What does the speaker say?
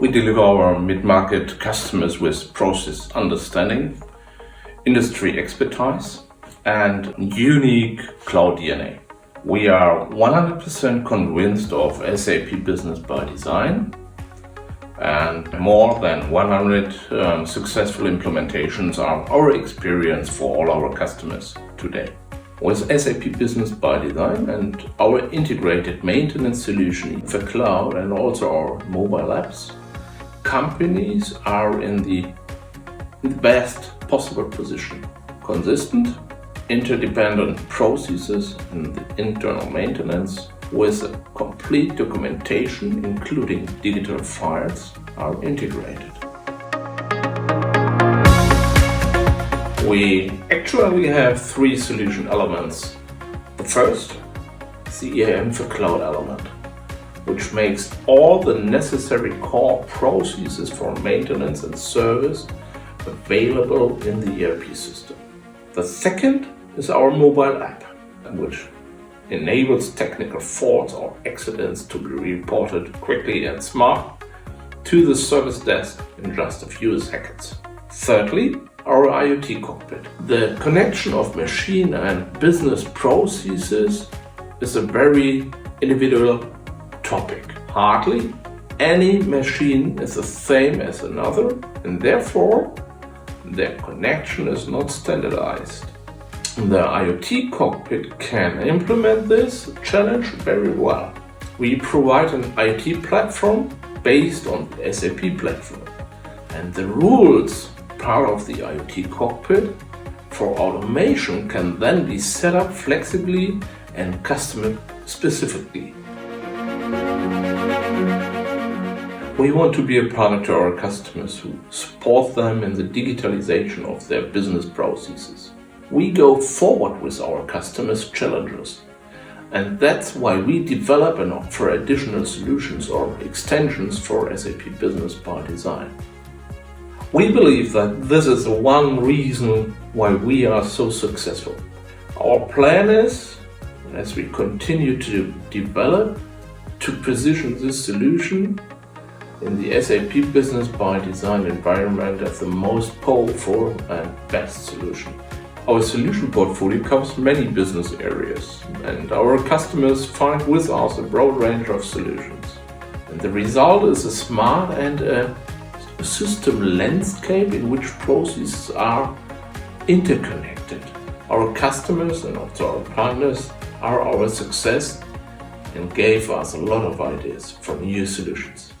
We deliver our mid-market customers with process understanding, industry expertise, and unique cloud DNA. We are 100% convinced of SAP Business ByDesign, and more than 100 successful implementations are our experience for all our customers today. With SAP Business ByDesign and our integrated maintenance solution for cloud and also our mobile apps, companies are in the best possible position. Consistent, interdependent processes in the internal maintenance with a complete documentation, including digital files, are integrated. We actually have three solution elements. The first is the EAM for cloud element, which makes all the necessary core processes for maintenance and service available in the ERP system. The second is our mobile app, which enables technical faults or accidents to be reported quickly and smart to the service desk in just a few seconds. Thirdly, our IoT cockpit. The connection of machine and business processes is a very individual topic. Hardly any machine is the same as another, and therefore their connection is not standardized. The IoT cockpit can implement this challenge very well. We provide an IT platform based on the SAP platform, and the rules part of the IoT cockpit for automation can then be set up flexibly and customer specifically. We want to be a partner to our customers who support them in the digitalization of their business processes. We go forward with our customers' challenges, and that's why we develop and offer additional solutions or extensions for SAP Business ByDesign. We believe that this is one reason why we are so successful. Our plan is, as we continue to develop, to position this solution in the SAP Business ByDesign environment as the most powerful and best solution. Our solution portfolio covers many business areas, and our customers find with us a broad range of solutions. And the result is a smart and a system landscape in which processes are interconnected. Our customers and also our partners are our success and gave us a lot of ideas for new solutions.